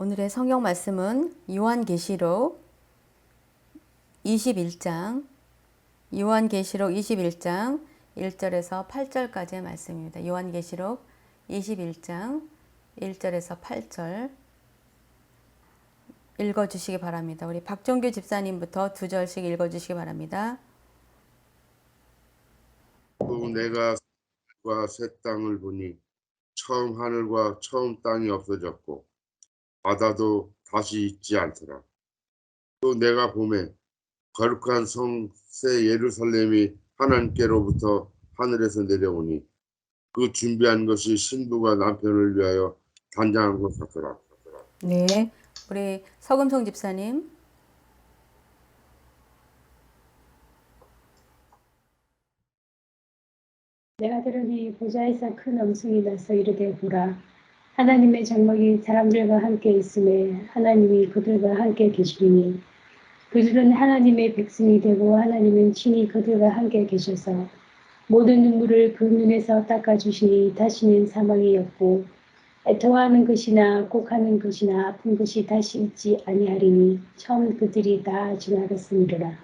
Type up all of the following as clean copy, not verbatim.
오늘의 성경 말씀은 요한계시록 21장 1절에서 8절까지의 말씀입니다. 요한계시록 21장 1절에서 8절 읽어주시기 바랍니다. 우리 박종규 집사님부터 2절씩 읽어주시기 바랍니다. 또 내가 하늘과 새 땅을 보니 처음 하늘과 처음 땅이 없어졌고 바다도 다시 있지 않더라. 또 내가 보매 거룩한 성 새 예루살렘이 하나님께로부터 하늘에서 내려오니 그 준비한 것이 신부가 남편을 위하여 단장한 것 같더라. 네, 우리 서금성 집사님. 내가 들으니 보좌에서 큰 음성이 나서 이르되 보라 하나님의 장막이 사람들과 함께 있음에 하나님이 그들과 함께 계시리니 그들은 하나님의 백성이 되고 하나님은 친히 그들과 함께 계셔서 모든 눈물을 그 눈에서 닦아주시니 다시는 사망이 없고 애통하는 것이나 곡하는 것이나 아픈 것이 다시 있지 아니하리니 처음 그들이 다 지나갔음이로라.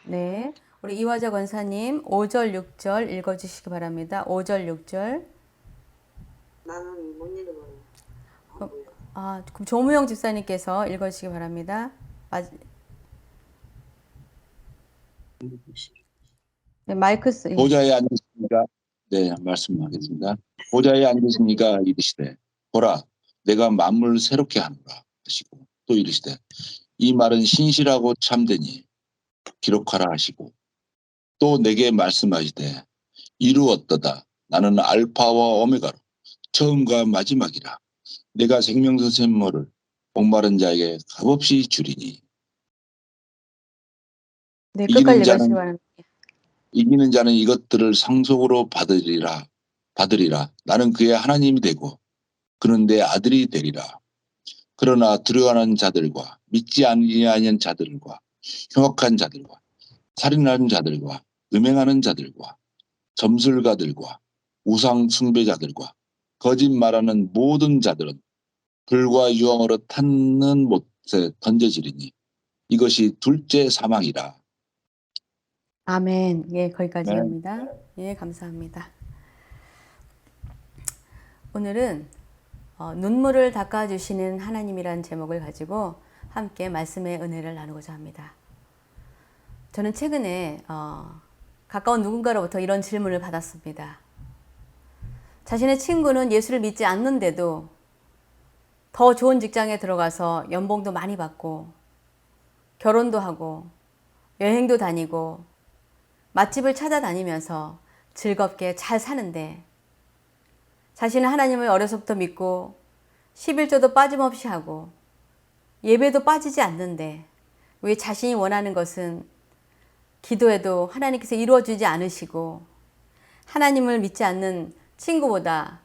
네, 우리 이화자 권사님 5절 6절 읽어주시기 바랍니다. 5절 6절. 나는 못 읽어요. 그럼 조무영 집사님께서 읽어주시기 바랍니다. 네, 마이크 쓰. 보좌에 앉으시니까 말씀하겠습니다. 보좌에 앉으시니까 이르시되 보라 내가 만물 새롭게 하노라 하시고 또 이르시되 이 말은 신실하고 참되니 기록하라 하시고 또 내게 말씀하시되 이루었도다 나는 알파와 오메가로 처음과 마지막이라 내가 생명수 샘물을 목마른 자에게 값없이 주리니 네, 끝까지 읽으시기 자는 바랍니다. 이기는 자는 이것들을 상속으로 받으리라. 나는 그의 하나님이 되고 그는 내 아들이 되리라. 그러나 두려워하는 자들과 믿지 아니하는 자들과 흉악한 자들과 살인하는 자들과 음행하는 자들과 점술가들과 우상 숭배자들과 거짓말하는 모든 자들은 불과 유황으로 타는 못에 던져지리니 이것이 둘째 사망이라. 아멘. 예, 거기까지 네. 합니다. 예, 감사합니다. 오늘은 눈물을 닦아주시는 하나님이라는 제목을 가지고 함께 말씀의 은혜를 나누고자 합니다. 저는 최근에 가까운 누군가로부터 이런 질문을 받았습니다. 자신의 친구는 예수를 믿지 않는데도 더 좋은 직장에 들어가서 연봉도 많이 받고 결혼도 하고 여행도 다니고 맛집을 찾아다니면서 즐겁게 잘 사는데 자신은 하나님을 어려서부터 믿고 11조도 빠짐없이 하고 예배도 빠지지 않는데 왜 자신이 원하는 것은 기도해도 하나님께서 이루어주지 않으시고 하나님을 믿지 않는 친구보다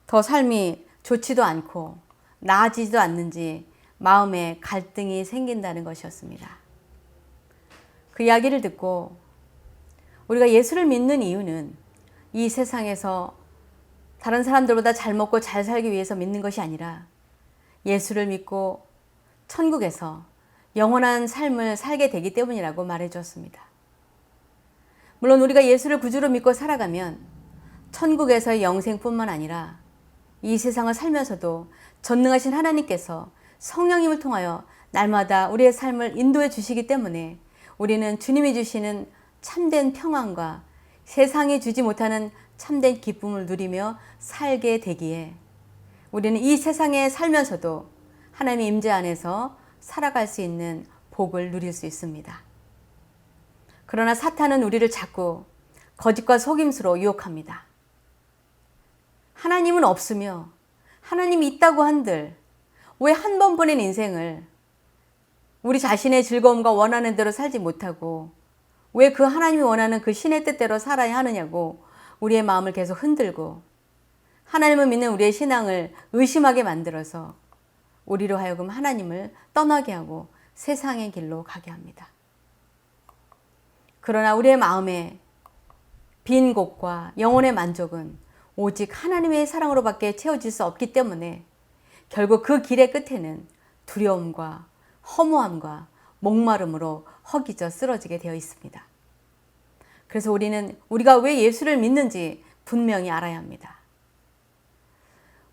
더 삶이 좋지도 않고 나아지지도 않는지 마음에 갈등이 생긴다는 것이었습니다. 그 이야기를 듣고 우리가 예수를 믿는 이유는 이 세상에서 다른 사람들보다 잘 먹고 잘 살기 위해서 믿는 것이 아니라 예수를 믿고 천국에서 영원한 삶을 살게 되기 때문이라고 말해 주었습니다. 물론 우리가 예수를 구주로 믿고 살아가면 천국에서의 영생뿐만 아니라 이 세상을 살면서도 전능하신 하나님께서 성령님을 통하여 날마다 우리의 삶을 인도해 주시기 때문에 우리는 주님이 주시는 참된 평안과 세상이 주지 못하는 참된 기쁨을 누리며 살게 되기에 우리는 이 세상에 살면서도 하나님의 임재 안에서 살아갈 수 있는 복을 누릴 수 있습니다. 그러나 사탄은 우리를 자꾸 거짓과 속임수로 유혹합니다. 하나님은 없으며 하나님이 있다고 한들 왜 한 번 보낸 인생을 우리 자신의 즐거움과 원하는 대로 살지 못하고 왜 그 하나님이 원하는 그 신의 뜻대로 살아야 하느냐고 우리의 마음을 계속 흔들고 하나님을 믿는 우리의 신앙을 의심하게 만들어서 우리로 하여금 하나님을 떠나게 하고 세상의 길로 가게 합니다. 그러나 우리의 마음에 빈 곳과 영혼의 만족은 오직 하나님의 사랑으로밖에 채워질 수 없기 때문에 결국 그 길의 끝에는 두려움과 허무함과 목마름으로 허기져 쓰러지게 되어 있습니다. 그래서 우리가 왜 예수를 믿는지 분명히 알아야 합니다.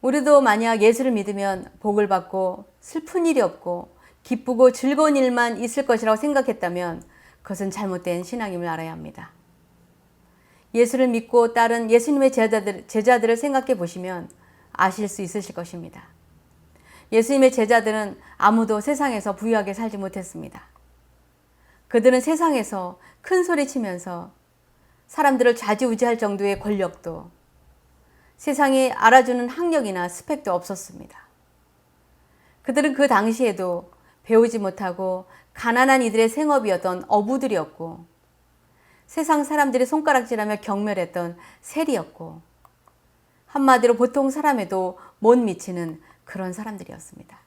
우리도 만약 예수를 믿으면 복을 받고 슬픈 일이 없고 기쁘고 즐거운 일만 있을 것이라고 생각했다면 그것은 잘못된 신앙임을 알아야 합니다. 예수를 믿고 따른 예수님의 제자들을 생각해 보시면 아실 수 있으실 것입니다. 예수님의 제자들은 아무도 세상에서 부유하게 살지 못했습니다. 그들은 세상에서 큰 소리 치면서 사람들을 좌지우지할 정도의 권력도, 세상이 알아주는 학력이나 스펙도 없었습니다. 그들은 그 당시에도 배우지 못하고 가난한 이들의 생업이었던 어부들이었고, 세상 사람들이 손가락질하며 경멸했던 세리였고, 한마디로 보통 사람에도 못 미치는 그런 사람들이었습니다.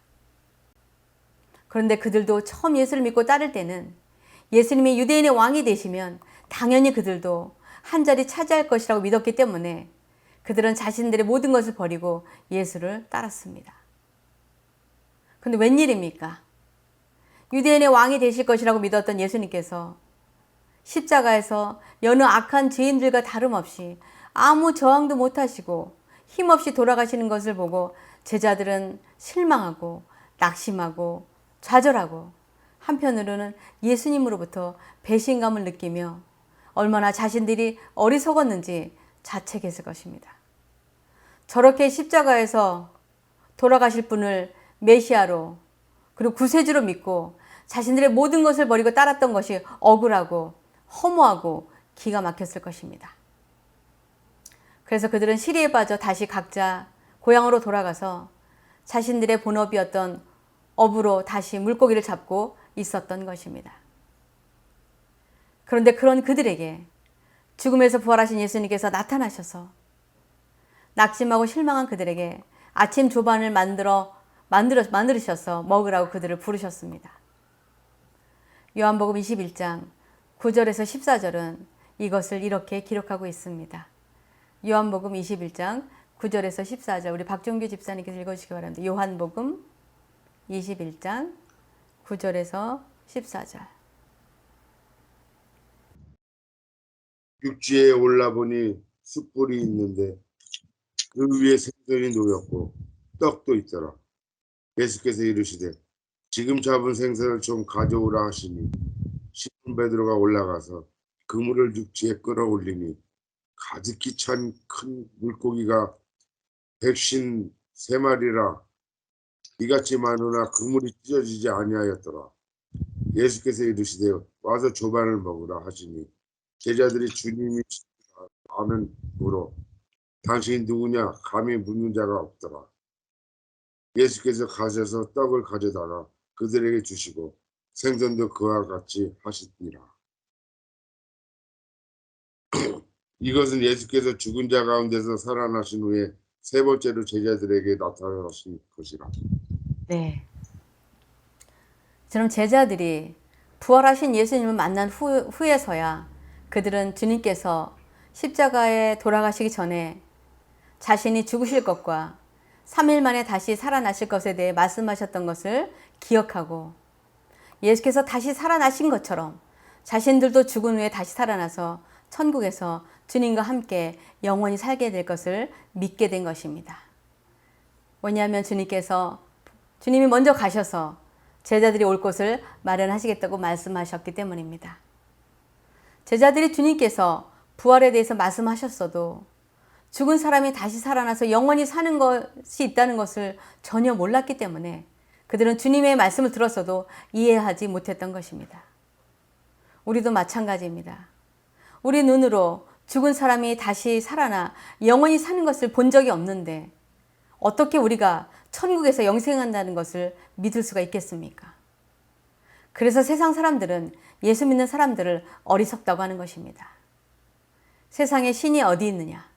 그런데 그들도 처음 예수를 믿고 따를 때는 예수님이 유대인의 왕이 되시면 당연히 그들도 한 자리 차지할 것이라고 믿었기 때문에 그들은 자신들의 모든 것을 버리고 예수를 따랐습니다. 그런데 웬일입니까? 유대인의 왕이 되실 것이라고 믿었던 예수님께서 십자가에서 여느 악한 죄인들과 다름없이 아무 저항도 못하시고 힘없이 돌아가시는 것을 보고 제자들은 실망하고 낙심하고 좌절하고 한편으로는 예수님으로부터 배신감을 느끼며 얼마나 자신들이 어리석었는지 자책했을 것입니다. 저렇게 십자가에서 돌아가실 분을 메시아로 그리고 구세주로 믿고 자신들의 모든 것을 버리고 따랐던 것이 억울하고 허무하고 기가 막혔을 것입니다. 그래서 그들은 시리에 빠져 다시 각자 고향으로 돌아가서 자신들의 본업이었던 어부로 다시 물고기를 잡고 있었던 것입니다. 그런데 그런 그들에게 죽음에서 부활하신 예수님께서 나타나셔서 낙심하고 실망한 그들에게 아침 조반을 만들으셔서 먹으라고 그들을 부르셨습니다. 요한복음 21장 9절에서 14절은 이것을 이렇게 기록하고 있습니다. 요한복음 21장 9절에서 14절 우리 박종규 집사님께서 읽어주시기 바랍니다. 요한복음 21장 9절에서 14절. 육지에 올라보니 숯불이 있는데 그 위에 생선이 놓였고 떡도 있더라. 예수께서 이르시되 지금 잡은 생선을 좀 가져오라 하시니 시몬 베드로가 올라가서 그물을 육지에 끌어올리니 가득히 찬 큰 물고기가 153마리라. 이같이 많으나 그물이 찢어지지 아니하였더라. 예수께서 이르시되 와서 조반을 먹으라 하시니 제자들이 주님이 아는 물어 당신이 누구냐 감히 묻는 자가 없더라. 예수께서 가셔서 떡을 가져다가 그들에게 주시고 생선도 그와 같이 하시니라. 이것은 예수께서 죽은 자 가운데서 살아나신 후에 세 번째로 제자들에게 나타나신 것이라. 네. 저는 제자들이 부활하신 예수님을 만난 후에서야 그들은 주님께서 십자가에 돌아가시기 전에 자신이 죽으실 것과 3일 만에 다시 살아나실 것에 대해 말씀하셨던 것을 기억하고 예수께서 다시 살아나신 것처럼 자신들도 죽은 후에 다시 살아나서 천국에서 주님과 함께 영원히 살게 될 것을 믿게 된 것입니다. 왜냐하면 주님이 먼저 가셔서 제자들이 올 곳을 마련하시겠다고 말씀하셨기 때문입니다. 제자들이 주님께서 부활에 대해서 말씀하셨어도 죽은 사람이 다시 살아나서 영원히 사는 것이 있다는 것을 전혀 몰랐기 때문에 그들은 주님의 말씀을 들었어도 이해하지 못했던 것입니다. 우리도 마찬가지입니다. 우리 눈으로 죽은 사람이 다시 살아나 영원히 사는 것을 본 적이 없는데 어떻게 우리가 천국에서 영생한다는 것을 믿을 수가 있겠습니까? 그래서 세상 사람들은 예수 믿는 사람들을 어리석다고 하는 것입니다. 세상에 신이 어디 있느냐?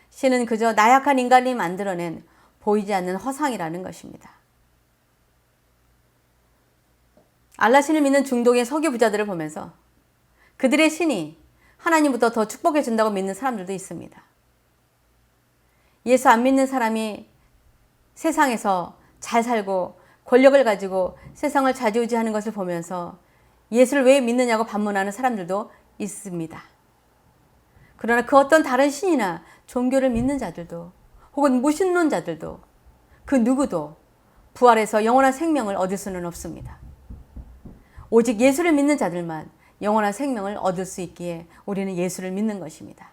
신은 그저 나약한 인간이 만들어낸 보이지 않는 허상이라는 것입니다. 알라신을 믿는 중동의 석유 부자들을 보면서 그들의 신이 하나님부터 더 축복해 준다고 믿는 사람들도 있습니다. 예수 안 믿는 사람이 세상에서 잘 살고 권력을 가지고 세상을 좌지우지하는 것을 보면서 예수를 왜 믿느냐고 반문하는 사람들도 있습니다. 그러나 그 어떤 다른 신이나 종교를 믿는 자들도 혹은 무신론자들도 그 누구도 부활해서 영원한 생명을 얻을 수는 없습니다. 오직 예수를 믿는 자들만 영원한 생명을 얻을 수 있기에 우리는 예수를 믿는 것입니다.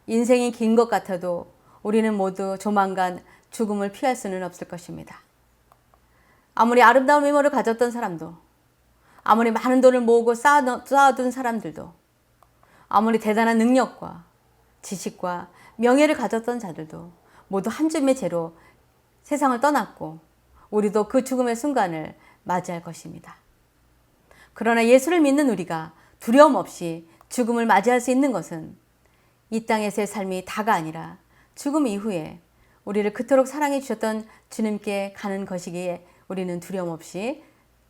인생이 긴 것 같아도 우리는 모두 조만간 죽음을 피할 수는 없을 것입니다. 아무리 아름다운 외모를 가졌던 사람도, 아무리 많은 돈을 모으고 쌓아둔 사람들도, 아무리 대단한 능력과 지식과 명예를 가졌던 자들도 모두 한 줌의 죄로 세상을 떠났고 우리도 그 죽음의 순간을 맞이할 것입니다. 그러나 예수를 믿는 우리가 두려움 없이 죽음을 맞이할 수 있는 것은 이 땅에서의 삶이 다가 아니라 죽음 이후에 우리를 그토록 사랑해 주셨던 주님께 가는 것이기에 우리는 두려움 없이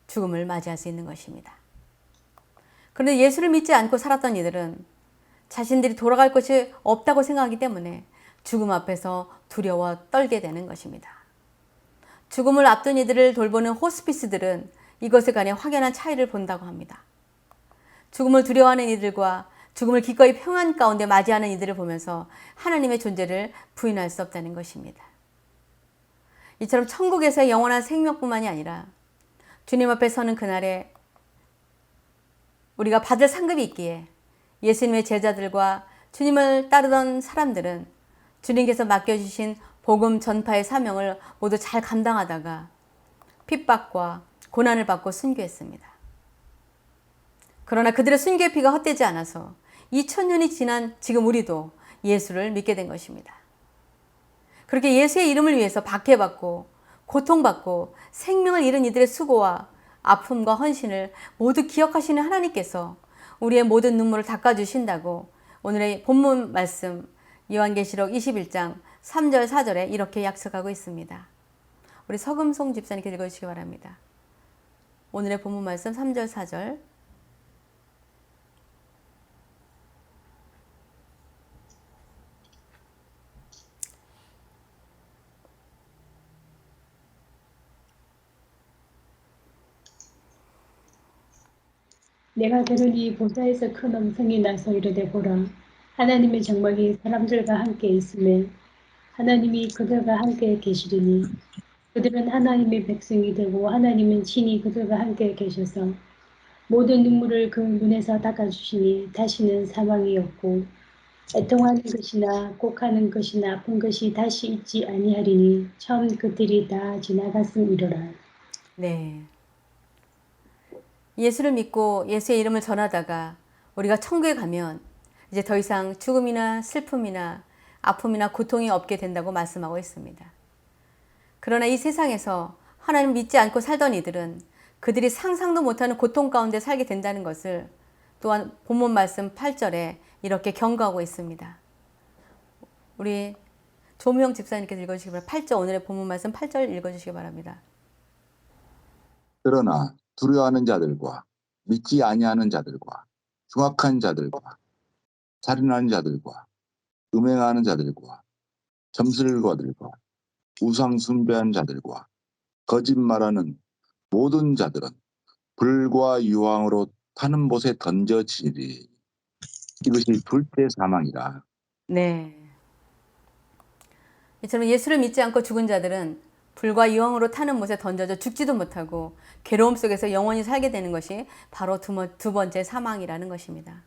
죽음을 맞이할 수 있는 것입니다. 그런데 예수를 믿지 않고 살았던 이들은 자신들이 돌아갈 것이 없다고 생각하기 때문에 죽음 앞에서 두려워 떨게 되는 것입니다. 죽음을 앞둔 이들을 돌보는 호스피스들은 이것에 관해 확연한 차이를 본다고 합니다. 죽음을 두려워하는 이들과 죽음을 기꺼이 평안 가운데 맞이하는 이들을 보면서 하나님의 존재를 부인할 수 없다는 것입니다. 이처럼 천국에서의 영원한 생명뿐만이 아니라 주님 앞에 서는 그날에 우리가 받을 상급이 있기에 예수님의 제자들과 주님을 따르던 사람들은 주님께서 맡겨주신 복음 전파의 사명을 모두 잘 감당하다가 핍박과 고난을 받고 순교했습니다. 그러나 그들의 순교의 피가 헛되지 않아서 2000년이 지난 지금 우리도 예수를 믿게 된 것입니다. 그렇게 예수의 이름을 위해서 박해받고 고통받고 생명을 잃은 이들의 수고와 아픔과 헌신을 모두 기억하시는 하나님께서 우리의 모든 눈물을 닦아주신다고 오늘의 본문 말씀 요한계시록 21장 3절 4절에 이렇게 약속하고 있습니다. 우리 서금송 집사님께 읽어주시기 바랍니다. 오늘의 본문 말씀 3절 4절. 내가 들으니 보좌에서 큰 음성이 나서 이르되 보라 하나님의 장막이 사람들과 함께 있음에 하나님이 그들과 함께 계시리니 그들은 하나님의 백성이 되고 하나님은 친히 그들과 함께 계셔서 모든 눈물을 그 눈에서 닦아주시니 다시는 사망이 없고 애통하는 것이나 곡하는 것이나 아픈 것이 다시 있지 아니하리니 처음 그들이 다 지나갔음이로라. 네. 예수를 믿고 예수의 이름을 전하다가 우리가 천국에 가면 이제 더 이상 죽음이나 슬픔이나 아픔이나 고통이 없게 된다고 말씀하고 있습니다. 그러나 이 세상에서 하나님 믿지 않고 살던 이들은 그들이 상상도 못하는 고통 가운데 살게 된다는 것을 또한 본문 말씀 8절에 이렇게 경고하고 있습니다. 우리 조명 집사님께서 읽어주시기 바랍니다. 8절 오늘의 본문 말씀 8절 읽어주시기 바랍니다. 그러나 두려워하는 자들과 믿지 아니하는 자들과 흉악한 자들과 살인하는 자들과 음행하는 자들과 점술가들과 우상 숭배하는 자들과 거짓말하는 모든 자들은 불과 유황으로 타는 못에 던져지리. 이것이 둘째 사망이라. 네. 이처럼 예수를 믿지 않고 죽은 자들은 불과 유황으로 타는 못에 던져져 죽지도 못하고 괴로움 속에서 영원히 살게 되는 것이 바로 두 번째 사망이라는 것입니다.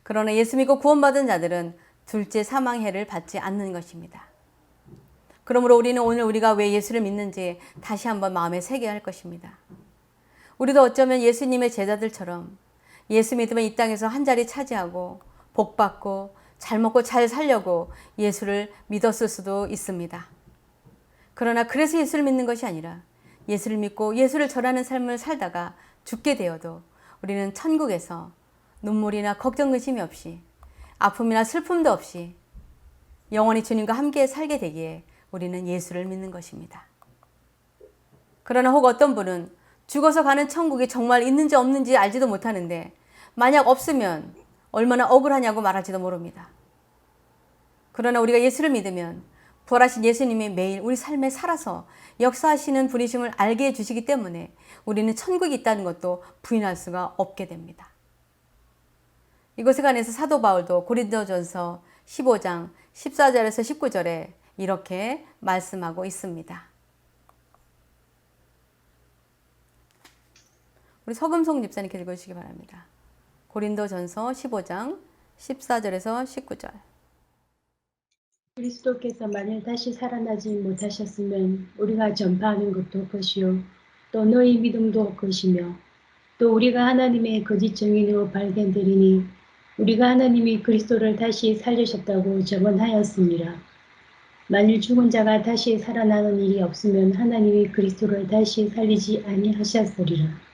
그러나 예수 믿고 구원받은 자들은 둘째 사망해를 받지 않는 것입니다. 그러므로 우리는 오늘 우리가 왜 예수를 믿는지 다시 한번 마음에 새겨야 할 것입니다. 우리도 어쩌면 예수님의 제자들처럼 예수 믿으면 이 땅에서 한 자리 차지하고 복받고 잘 먹고 잘 살려고 예수를 믿었을 수도 있습니다. 그러나 그래서 예수를 믿는 것이 아니라 예수를 믿고 예수를 전하는 삶을 살다가 죽게 되어도 우리는 천국에서 눈물이나 걱정 근심이 없이 아픔이나 슬픔도 없이 영원히 주님과 함께 살게 되기에 우리는 예수를 믿는 것입니다. 그러나 혹 어떤 분은 죽어서 가는 천국이 정말 있는지 없는지 알지도 못하는데 만약 없으면 얼마나 억울하냐고 말할지도 모릅니다. 그러나 우리가 예수를 믿으면 부활하신 예수님이 매일 우리 삶에 살아서 역사하시는 분이심을 알게 해주시기 때문에 우리는 천국이 있다는 것도 부인할 수가 없게 됩니다. 이것에 관해서 사도 바울도 고린도전서 15장 14절에서 19절에 이렇게 말씀하고 있습니다. 우리 서금송 집사님께 읽어주시기 바랍니다. 고린도전서 15장 14절에서 19절. 그리스도께서 만일 다시 살아나지 못하셨으면 우리가 전파하는 것도 것이요 또 너희 믿음도 것이며 또 우리가 하나님의 거짓 증인으로 발견되리니 우리가 하나님이 그리스도를 다시 살리셨다고 증언하였습니다. 만일 죽은 자가 다시 살아나는 일이 없으면 하나님이 그리스도를 다시 살리지 아니하셨으리라.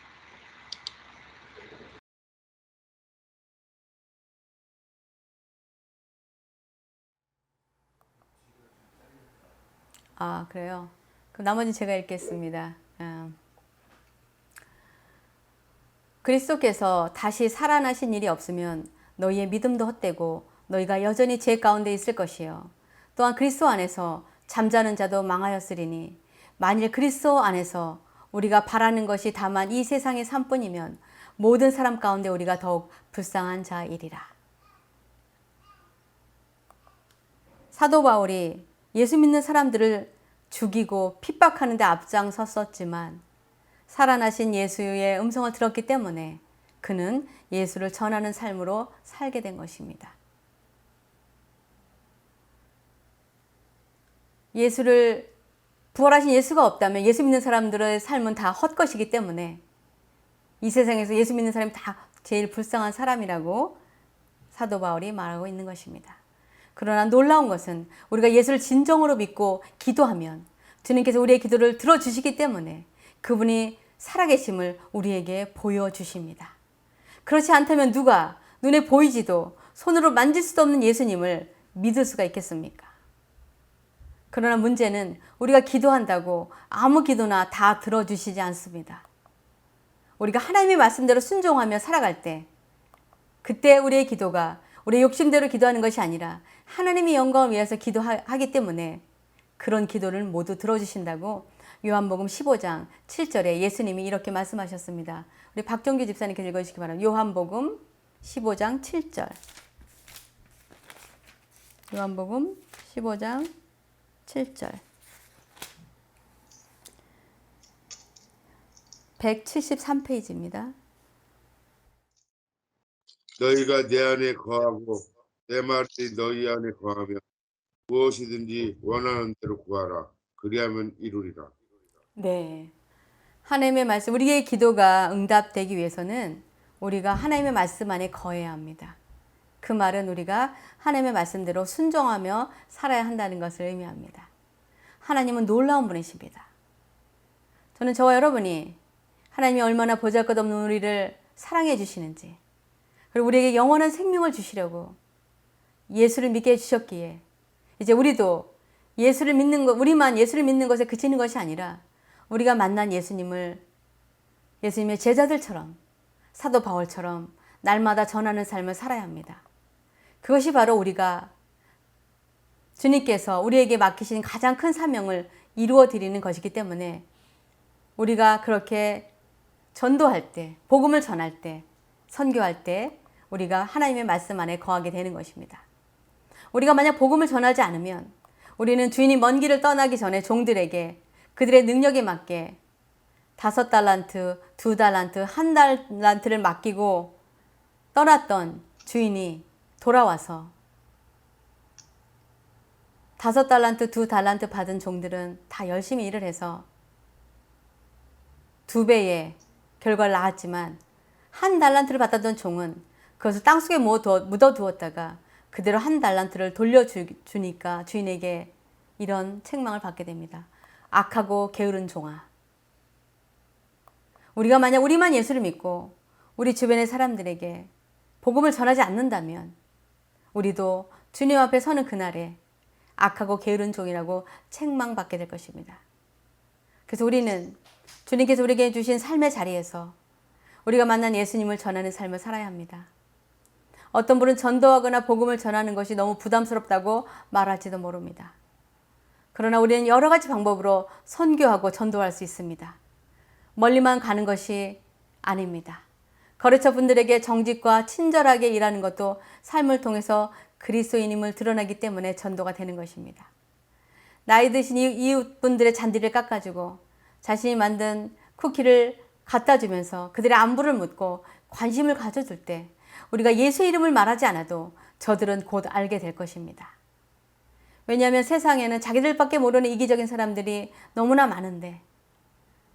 아, 그래요? 그럼 나머지 제가 읽겠습니다. 그리스도께서 다시 살아나신 일이 없으면 너희의 믿음도 헛되고 너희가 여전히 죄 가운데 있을 것이요. 또한 그리스도 안에서 잠자는 자도 망하였으리니 만일 그리스도 안에서 우리가 바라는 것이 다만 이 세상의 삶뿐이면 모든 사람 가운데 우리가 더욱 불쌍한 자이리라. 사도 바울이 예수 믿는 사람들을 죽이고 핍박하는 데 앞장섰었지만 살아나신 예수의 음성을 들었기 때문에 그는 예수를 전하는 삶으로 살게 된 것입니다. 부활하신 예수가 없다면 예수 믿는 사람들의 삶은 다 헛것이기 때문에 이 세상에서 예수 믿는 사람이 다 제일 불쌍한 사람이라고 사도 바울이 말하고 있는 것입니다. 그러나 놀라운 것은 우리가 예수를 진정으로 믿고 기도하면 주님께서 우리의 기도를 들어주시기 때문에 그분이 살아계심을 우리에게 보여주십니다. 그렇지 않다면 누가 눈에 보이지도 손으로 만질 수도 없는 예수님을 믿을 수가 있겠습니까? 그러나 문제는 우리가 기도한다고 아무 기도나 다 들어주시지 않습니다. 우리가 하나님의 말씀대로 순종하며 살아갈 때 그때 우리의 기도가 우리의 욕심대로 기도하는 것이 아니라 하나님의 영광을 위해서 기도하기 때문에 그런 기도를 모두 들어주신다고 요한복음 15장 7절에 예수님이 이렇게 말씀하셨습니다. 우리 박정규 집사님께 읽어주시기 바랍니다. 요한복음 15장 7절. 요한복음 15장 7절. 173페이지입니다. 너희가 내 안에 거하고 내 말이 너희 안에 거하면 무엇이든지 원하는 대로 구하라. 그리하면 이루리라. 네. 하나님의 말씀, 우리의 기도가 응답되기 위해서는 우리가 하나님의 말씀 안에 거해야 합니다. 그 말은 우리가 하나님의 말씀대로 순종하며 살아야 한다는 것을 의미합니다. 하나님은 놀라운 분이십니다. 저는 저와 여러분이 하나님이 얼마나 보잘것없는 우리를 사랑해 주시는지, 그리고 우리에게 영원한 생명을 주시려고 예수를 믿게 해주셨기에 이제 우리도 예수를 믿는 것, 우리만 예수를 믿는 것에 그치는 것이 아니라 우리가 만난 예수님의 제자들처럼 사도 바울처럼 날마다 전하는 삶을 살아야 합니다. 그것이 바로 우리가 주님께서 우리에게 맡기신 가장 큰 사명을 이루어 드리는 것이기 때문에 우리가 그렇게 전도할 때, 복음을 전할 때, 선교할 때 우리가 하나님의 말씀 안에 거하게 되는 것입니다. 우리가 만약 복음을 전하지 않으면 우리는 주인이 먼 길을 떠나기 전에 종들에게 그들의 능력에 맞게 5달란트, 2달란트, 1달란트를 맡기고 떠났던 주인이 돌아와서 5달란트, 2달란트 받은 종들은 다 열심히 일을 해서 2배의 결과를 낳았지만 1달란트를 받았던 종은 그것을 땅속에 묻어두었다가 그대로 1달란트를 돌려주니까 주인에게 이런 책망을 받게 됩니다. 악하고 게으른 종아. 우리가 만약 우리만 예수를 믿고 우리 주변의 사람들에게 복음을 전하지 않는다면 우리도 주님 앞에 서는 그날에 악하고 게으른 종이라고 책망받게 될 것입니다. 그래서 우리는 주님께서 우리에게 주신 삶의 자리에서 우리가 만난 예수님을 전하는 삶을 살아야 합니다. 어떤 분은 전도하거나 복음을 전하는 것이 너무 부담스럽다고 말할지도 모릅니다. 그러나 우리는 여러 가지 방법으로 선교하고 전도할 수 있습니다. 멀리만 가는 것이 아닙니다. 거래처 분들에게 정직과 친절하게 일하는 것도 삶을 통해서 그리스도인임을 드러나기 때문에 전도가 되는 것입니다. 나이 드신 이웃분들의 잔디를 깎아주고 자신이 만든 쿠키를 갖다 주면서 그들의 안부를 묻고 관심을 가져줄 때 우리가 예수 이름을 말하지 않아도 저들은 곧 알게 될 것입니다. 왜냐하면 세상에는 자기들밖에 모르는 이기적인 사람들이 너무나 많은데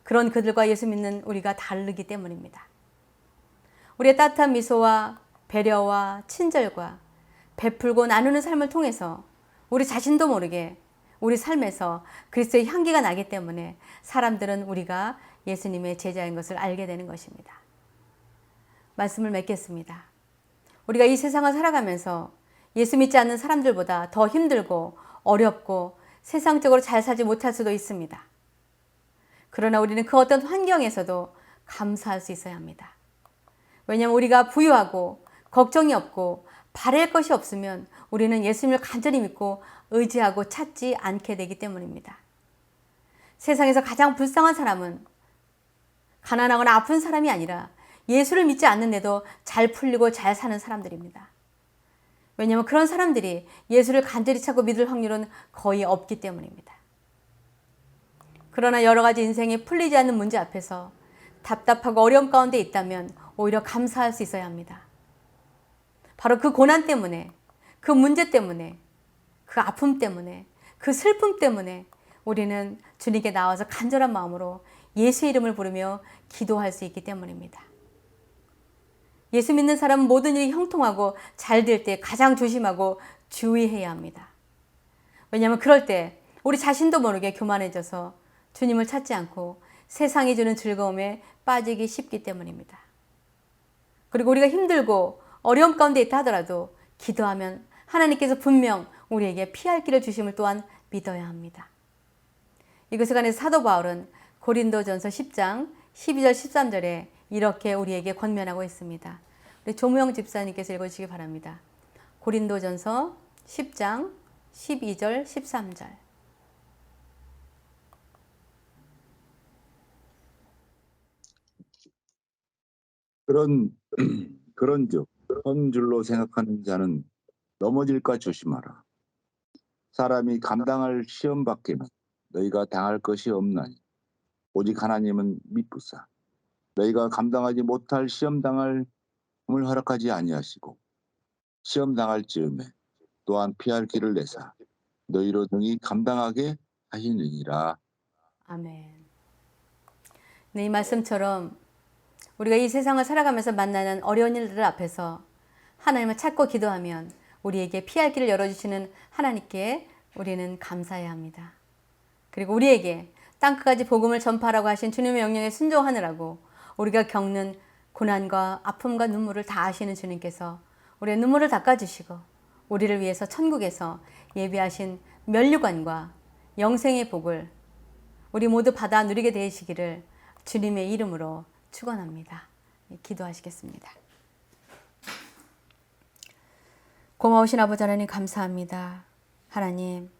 그런 그들과 예수 믿는 우리가 다르기 때문입니다. 우리의 따뜻한 미소와 배려와 친절과 베풀고 나누는 삶을 통해서 우리 자신도 모르게 우리 삶에서 그리스도의 향기가 나기 때문에 사람들은 우리가 예수님의 제자인 것을 알게 되는 것입니다. 말씀을 맺겠습니다. 우리가 이 세상을 살아가면서 예수 믿지 않는 사람들보다 더 힘들고 어렵고 세상적으로 잘 살지 못할 수도 있습니다. 그러나 우리는 그 어떤 환경에서도 감사할 수 있어야 합니다. 왜냐하면 우리가 부유하고 걱정이 없고 바랄 것이 없으면 우리는 예수님을 간절히 믿고 의지하고 찾지 않게 되기 때문입니다. 세상에서 가장 불쌍한 사람은 가난하거나 아픈 사람이 아니라 예수를 믿지 않는데도 잘 풀리고 잘 사는 사람들입니다. 왜냐하면 그런 사람들이 예수를 간절히 찾고 믿을 확률은 거의 없기 때문입니다. 그러나 여러 가지 인생에 풀리지 않는 문제 앞에서 답답하고 어려움 가운데 있다면 오히려 감사할 수 있어야 합니다. 바로 그 고난 때문에, 그 문제 때문에, 그 아픔 때문에, 그 슬픔 때문에 우리는 주님께 나와서 간절한 마음으로 예수 이름을 부르며 기도할 수 있기 때문입니다. 예수 믿는 사람은 모든 일이 형통하고 잘 될 때 가장 조심하고 주의해야 합니다. 왜냐하면 그럴 때 우리 자신도 모르게 교만해져서 주님을 찾지 않고 세상이 주는 즐거움에 빠지기 쉽기 때문입니다. 그리고 우리가 힘들고 어려움 가운데 있다 하더라도 기도하면 하나님께서 분명 우리에게 피할 길을 주심을 또한 믿어야 합니다. 이것에 관해서 사도 바울은 고린도전서 10장 12절 13절에 이렇게 우리에게 권면하고 있습니다. 우리 조무영 집사님께서 읽어주시기 바랍니다. 고린도전서 10장 12절 13절. 그런즉 선 줄로 생각하는 자는 넘어질까 조심하라. 사람이 감당할 시험 밖에는 너희가 당할 것이 없나니 오직 하나님은 미쁘사 너희가 감당하지 못할 시험 당할 을 허락하지 아니하시고 시험 당할 즈음에 또한 피할 길을 내사 너희로 등이 감당하게 하시느니라. 아멘. 네, 이 말씀처럼 우리가 이 세상을 살아가면서 만나는 어려운 일들 앞에서 하나님을 찾고 기도하면 우리에게 피할 길을 열어주시는 하나님께 우리는 감사해야 합니다. 그리고 우리에게 땅끝까지 복음을 전파하라고 하신 주님의 명령에 순종하느라고 우리가 겪는 고난과 아픔과 눈물을 다 아시는 주님께서 우리의 눈물을 닦아주시고 우리를 위해서 천국에서 예비하신 면류관과 영생의 복을 우리 모두 받아 누리게 되시기를 주님의 이름으로 축원합니다. 기도하시겠습니다. 고마우신 아버지 하나님 감사합니다. 하나님,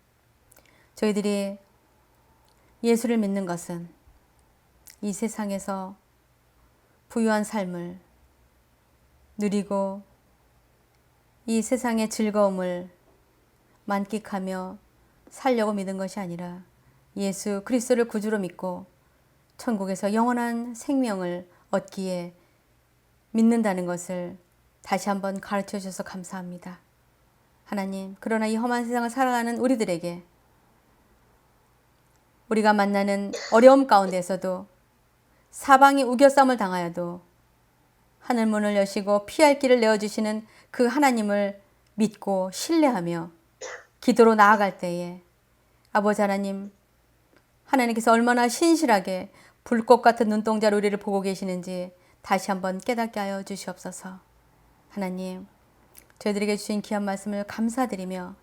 저희들이 예수를 믿는 것은 이 세상에서 부유한 삶을 누리고 이 세상의 즐거움을 만끽하며 살려고 믿은 것이 아니라 예수 그리스도를 구주로 믿고 천국에서 영원한 생명을 얻기에 믿는다는 것을 다시 한번 가르쳐 주셔서 감사합니다. 하나님, 그러나 이 험한 세상을 살아가는 우리들에게 우리가 만나는 어려움 가운데서도 사방이 우겨쌈을 당하여도 하늘문을 여시고 피할 길을 내어주시는 그 하나님을 믿고 신뢰하며 기도로 나아갈 때에 아버지 하나님, 하나님께서 얼마나 신실하게 불꽃 같은 눈동자로 우리를 보고 계시는지 다시 한번 깨닫게 하여 주시옵소서. 하나님, 저희들에게 주신 귀한 말씀을 감사드리며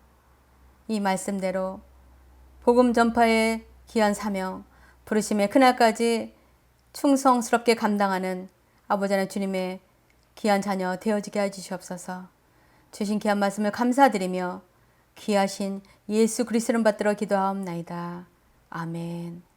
이 말씀대로 복음 전파의 귀한 사명, 부르심의 그날까지 충성스럽게 감당하는 아버지 하나님 주님의 귀한 자녀 되어지게 해 주시옵소서. 주신 귀한 말씀을 감사드리며 귀하신 예수 그리스도를 받들어 기도하옵나이다. 아멘.